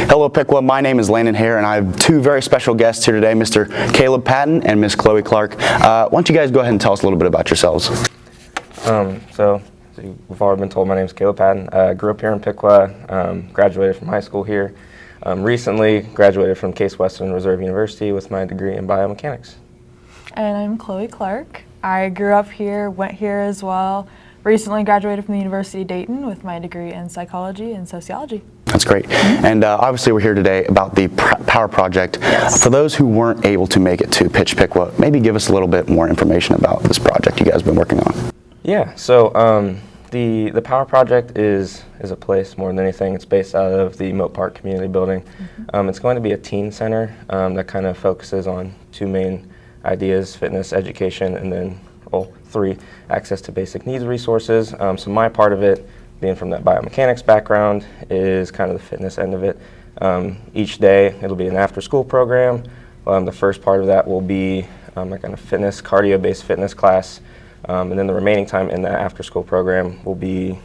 Hello, Piqua. My name is Landon Hare, and I have two very special guests here today, Mr. Caleb Patton and Miss Chloe Clark. Why don't you guys go ahead and tell us a little bit about yourselves? So we've already been told my name is Caleb Patton. Grew up here in Piqua, graduated from high school here. Recently graduated from Case Western Reserve University with my degree in biomechanics. And I'm Chloe Clark. I grew up here, went here as well. Recently graduated from the University of Dayton with my degree in psychology and sociology. That's great. And obviously we're here today about the Power Project. Yes. For those who weren't able to make it to Pitch Piqua, maybe give us a little bit more information about this project you guys have been working on. Yeah, so the Power Project is a place more than anything. It's based out of the Moat Park Community Building. It's going to be a teen center that kind of focuses on two main ideas: fitness, education, and then three, access to basic needs resources. So my part of it, being from that biomechanics background, is kind of the fitness end of it. Each day it'll be an after-school program. The first part of that will be a kind of fitness, cardio-based fitness class. And then the remaining time in that after-school program will be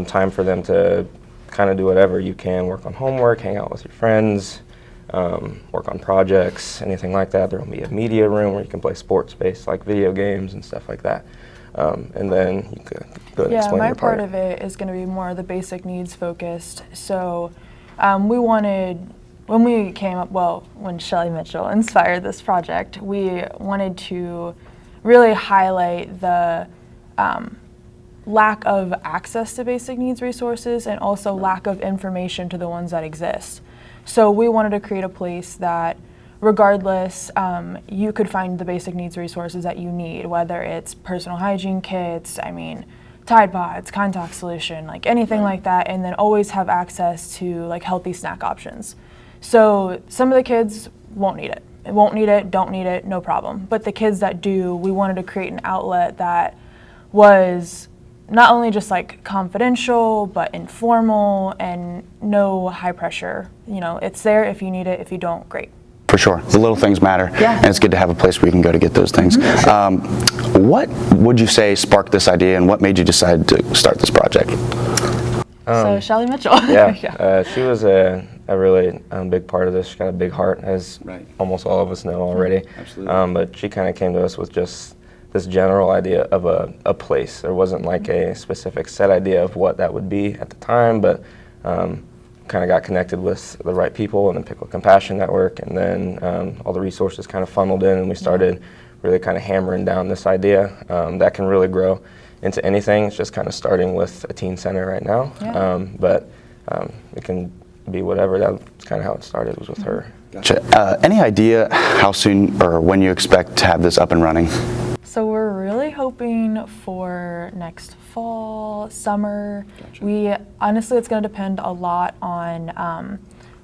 time for them to kind of do whatever you can, work on homework, hang out with your friends, work on projects, anything like that. There will be a media room where you can play sports-based, like video games and stuff like that. And then you could go and explain your part. My part of it is going to be more the basic needs focused. So we wanted, when we came up, when Shelly Mitchell inspired this project, we wanted to really highlight the lack of access to basic needs resources and also lack of information to the ones that exist. So we wanted to create a place that regardless, you could find the basic needs resources that you need, whether it's personal hygiene kits, Tide Pods, contact solution, like anything like that, and then always have access to like healthy snack options. So some of the kids won't need it. Won't need it, don't need it, no problem. But the kids that do, we wanted to create an outlet that was not only just like confidential, but informal and no high pressure. You know, it's there if you need it, if you don't, great. For sure. The little things matter, and it's good to have a place where you can go to get those things. What would you say sparked this idea, and what made you decide to start this project? So Shelly Mitchell. She was a really big part of this. She's got a big heart, as almost all of us know already. Absolutely. But she kind of came to us with just this general idea of a place. There wasn't like a specific set idea of what that would be at the time, but kind of got connected with the right people and the Piqua Compassion Network, and then all the resources kind of funneled in, and we started really kind of hammering down this idea that can really grow into anything. It's just kind of starting with a teen center right now, but it can be whatever. That's kind of how it started, was with her. Gotcha. Any idea how soon or when you expect to have this up and running? So we're really hoping for next fall, summer. Gotcha. Honestly, it's going to depend a lot on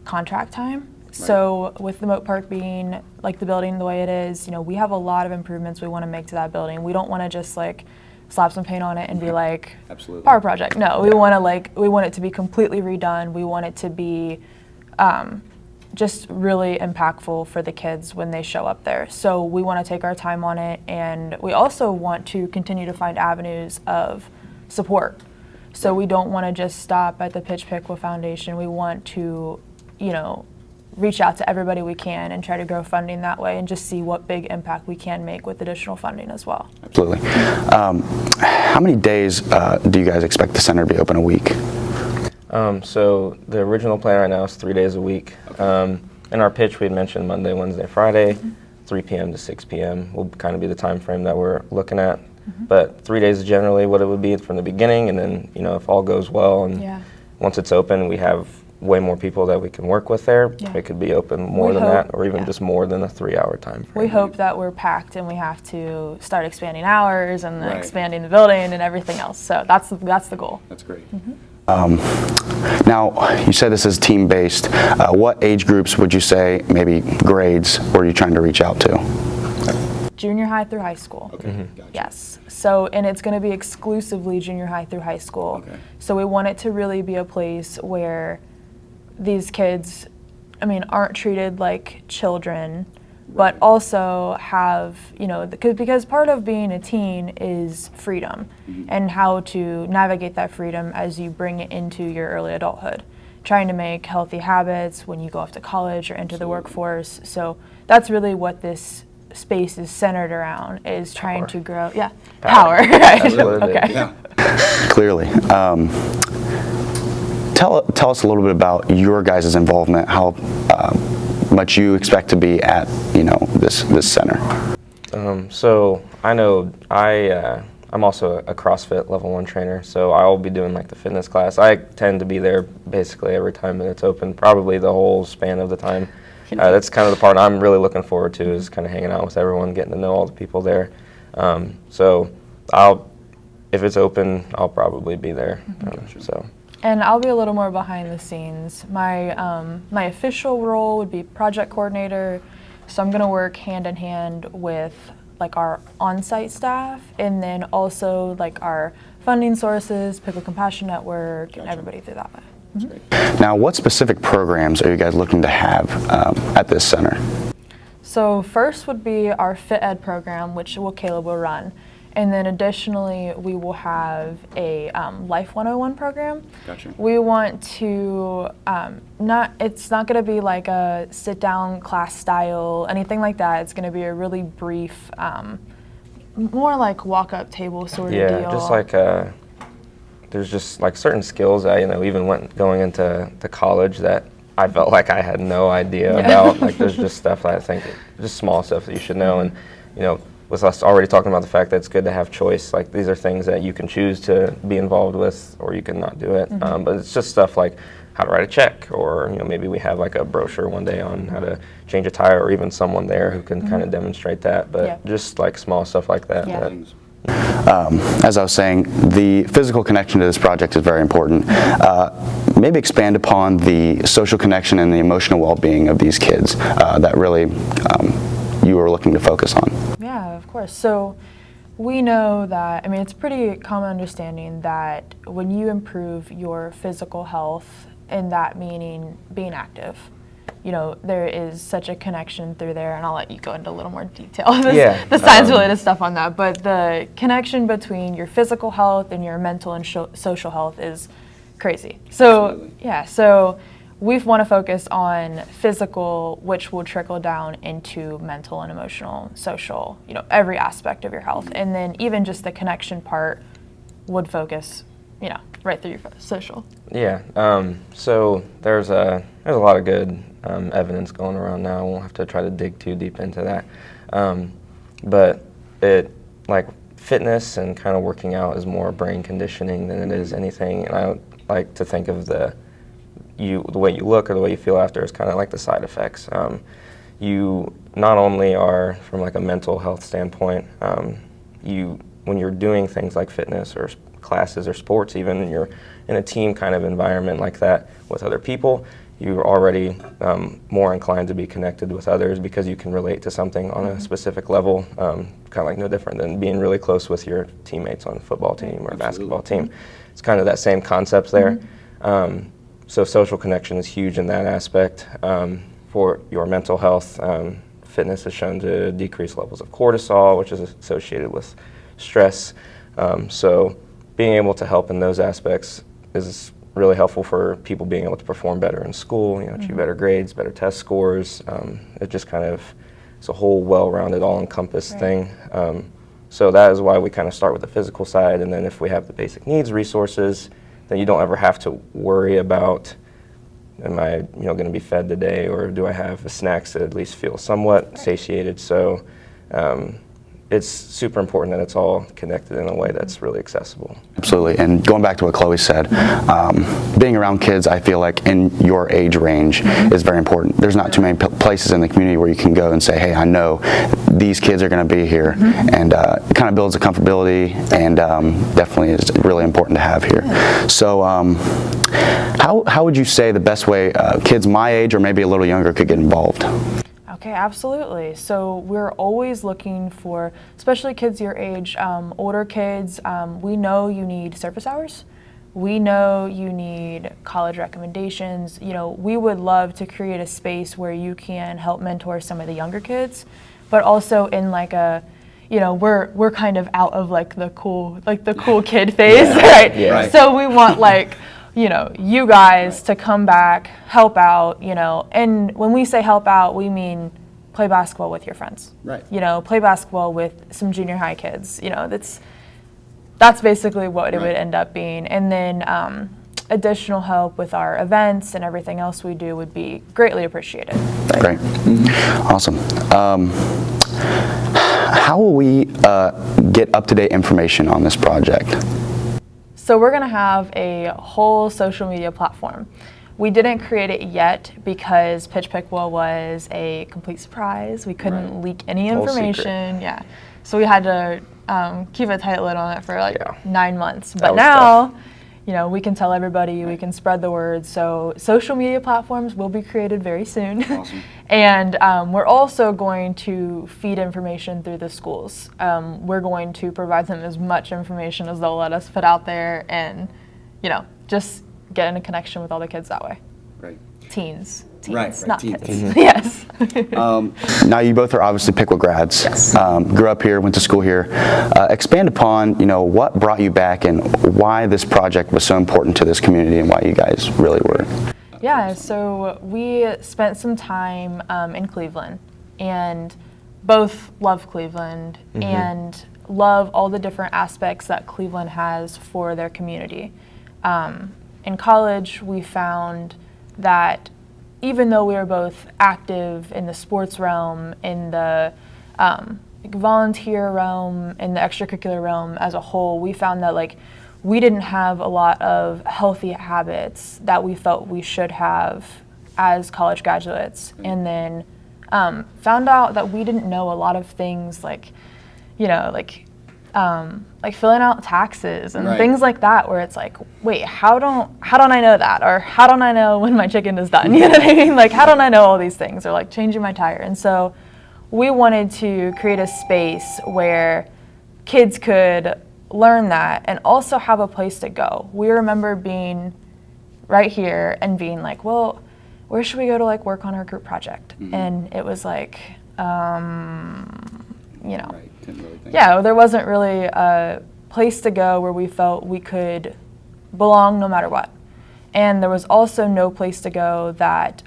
contract time. So with the Moat Park being like the building the way it is, we have a lot of improvements we want to make to that building. We don't want to just like slap some paint on it and be like, Power Project. No, we want it to be completely redone. We want it to be just really impactful for the kids when they show up there. So we want to take our time on it, and we also want to continue to find avenues of support. So we don't want to just stop at the Pitch Piqua Foundation. We want to, reach out to everybody we can and try to grow funding that way and just see what big impact we can make with additional funding as well. Absolutely. How many days do you guys expect the center to be open a week? So the original plan right now is 3 days a week. In our pitch, we had mentioned Monday, Wednesday, Friday, 3 p.m. to 6 p.m. will kind of be the time frame that we're looking at. But 3 days is generally what it would be from the beginning, and then if all goes well and once it's open, we have way more people that we can work with there. It could be open more than that, or even just more than a 3-hour time frame. We hope that we're packed and we have to start expanding hours and then expanding the building and everything else. So that's the goal. That's great. Now, you said this is team-based. What age groups would you say, maybe grades, were you trying to reach out to? Junior high through high school. Okay. Gotcha. Yes. So, and it's going to be exclusively junior high through high school. Okay. So we want it to really be a place where these kids, aren't treated like children, but also have, because part of being a teen is freedom and how to navigate that freedom as you bring it into your early adulthood. trying to make healthy habits when you go off to college or enter the workforce. So that's really what this space is centered around, is trying to grow. Yeah, power. Right. That's what it is. Okay. Yeah. Clearly. Tell us a little bit about your guys' involvement, how much you expect to be at, this center. So I know I'm also a CrossFit level 1 trainer, so I'll be doing like the fitness class. I tend to be there basically every time that it's open, probably the whole span of the time. That's kind of the part I'm really looking forward to, is kind of hanging out with everyone, getting to know all the people there. So if it's open, I'll probably be there. So. And I'll be a little more behind the scenes. My official role would be project coordinator, so I'm going to work hand in hand with like our on-site staff, and then also like our funding sources, Piqua Compassion Network, and everybody through that way. Now, what specific programs are you guys looking to have at this center? So first would be our Fit Ed program, which Caleb will run. And then additionally, we will have a Life 101 program. Gotcha. We want to, it's not going to be like a sit-down class style, anything like that. It's going to be a really brief, more like walk-up table sort of deal. Yeah, just like, there's just like certain skills that, even going into college that I felt like I had no idea about. Like there's just stuff that I think, just small stuff that you should know. And, with us already talking about the fact that it's good to have choice, like these are things that you can choose to be involved with, or you can not do it. But it's just stuff like how to write a check, or maybe we have like a brochure one day on how to change a tire, or even someone there who can kind of demonstrate that. But just like small stuff like that. As I was saying, the physical connection to this project is very important. Maybe expand upon the social connection and the emotional well-being of these kids that really you are looking to focus on. Yeah, of course. So we know that, it's pretty common understanding that when you improve your physical health, and that meaning being active, there is such a connection through there, and I'll let you go into a little more detail, the science-related stuff on that, but the connection between your physical health and your mental and social health is crazy. So, Absolutely. So we want to focus on physical, which will trickle down into mental and emotional, social, every aspect of your health. And then even just the connection part would focus, right through your social. Yeah. So there's a lot of good evidence going around now. I won't have to try to dig too deep into that. But like fitness and kind of working out is more brain conditioning than it is anything. And I like to think of the way you look or the way you feel after is kind of like the side effects. You not only are, from like a mental health standpoint, when you're doing things like fitness or classes or sports, even, and you're in a team kind of environment like that with other people, you're already more inclined to be connected with others because you can relate to something on a specific level, kind of like no different than being really close with your teammates on a football team or a basketball team. It's kind of that same concept there. So social connection is huge in that aspect. For your mental health, fitness has shown to decrease levels of cortisol, which is associated with stress. So being able to help in those aspects is really helpful for people being able to perform better in school, achieve better grades, better test scores. It just kind of, it's a whole well-rounded, all-encompassed thing. So that is why we kind of start with the physical side, and then if we have the basic needs resources, then you don't ever have to worry about, am I going to be fed today, or do I have snacks that at least feel somewhat satiated? So it's super important that it's all connected in a way that's really accessible. Absolutely, and going back to what Chloe said, being around kids, I feel like in your age range is very important. There's not too many places in the community where you can go and say, hey, I know these kids are going to be here, and it kind of builds a comfortability, and definitely is really important to have here. So how would you say the best way kids my age or maybe a little younger could get involved? Okay, absolutely. So we're always looking for, especially kids your age, older kids, we know you need service hours. We know you need college recommendations. We would love to create a space where you can help mentor some of the younger kids, but also in like a, we're kind of out of like the cool kid phase, right? Yeah. So we want like, you guys to come back, help out, and when we say help out, we mean play basketball with your friends. Right. Play basketball with some junior high kids. That's basically what it would end up being. And then additional help with our events and everything else we do would be greatly appreciated. Great. Awesome. How will we get up-to-date information on this project? So we're going to have a whole social media platform. We didn't create it yet because Pitch Piqua was a complete surprise. We couldn't leak any information. Yeah. So we had to keep a tight lid on it for 9 months. But now, we can tell everybody, we can spread the word. So social media platforms will be created very soon. Awesome. And we're also going to feed information through the schools. We're going to provide them as much information as they'll let us put out there and, just get in a connection with all the kids that way. Right. Teens, Right, not teens. kids. Yes. Now you both are obviously Piqua grads. Yes. Grew up here, went to school here. Expand upon, what brought you back and why this project was so important to this community and why you guys really were. Yeah, so we spent some time in Cleveland and both love Cleveland and love all the different aspects that Cleveland has for their community. In college, we found that even though we were both active in the sports realm, in the volunteer realm, in the extracurricular realm as a whole, we found that we didn't have a lot of healthy habits that we felt we should have as college graduates. And then found out that we didn't know a lot of things like filling out taxes and things like that, where it's like, wait, how don't I know that? Or how don't I know when my chicken is done? You know what I mean? How don't I know all these things? Or changing my tire. And so we wanted to create a space where kids could learn that and also have a place to go. We remember being right here and being like, well, where should we go to work on our group project? And it was yeah, there wasn't really a place to go where we felt we could belong no matter what. And there was also no place to go that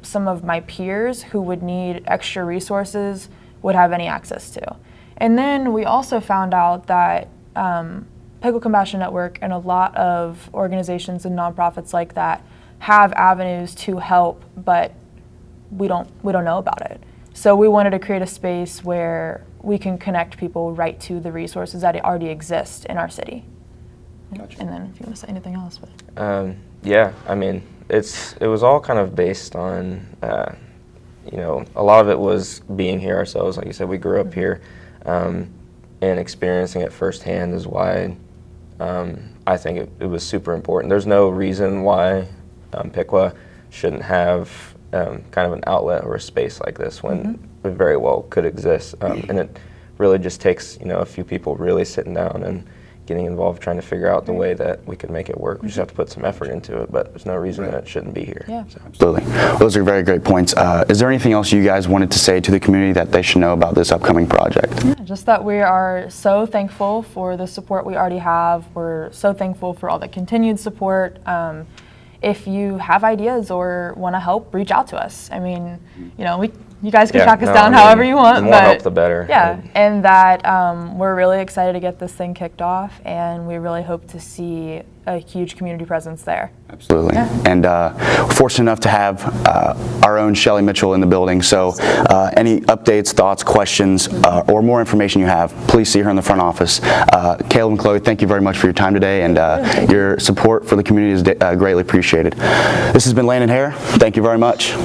some of my peers who would need extra resources would have any access to. And then we also found out that Piqua Compassion Network and a lot of organizations and nonprofits like that have avenues to help, but we don't know about it. So we wanted to create a space where we can connect people right to the resources that already exist in our city. Gotcha. And then if you want to say anything else. Yeah, I mean, it was all kind of based on, a lot of it was being here ourselves. Like you said, we grew up here, and experiencing it firsthand is why I think it was super important. There's no reason why Piqua shouldn't have kind of an outlet or a space like this when it very well could exist. And it really just takes, a few people really sitting down and getting involved, trying to figure out the way that we could make it work. We just have to put some effort into it, but there's no reason that it shouldn't be here. Yeah. So. Absolutely. Those are very great points. Is there anything else you guys wanted to say to the community that they should know about this upcoming project? Yeah, just that we are so thankful for the support we already have. We're so thankful for all the continued support. If you have ideas or want to help, reach out to us. I mean, you guys can track us down however you want. The more help, the better. Yeah, and that we're really excited to get this thing kicked off, and we really hope to see a huge community presence there. Absolutely. Yeah. And we're fortunate enough to have our own Shelly Mitchell in the building. So any updates, thoughts, questions, or more information you have, please see her in the front office. Caleb and Chloe, thank you very much for your time today, and your support for the community is greatly appreciated. This has been Landon Hare. Thank you very much.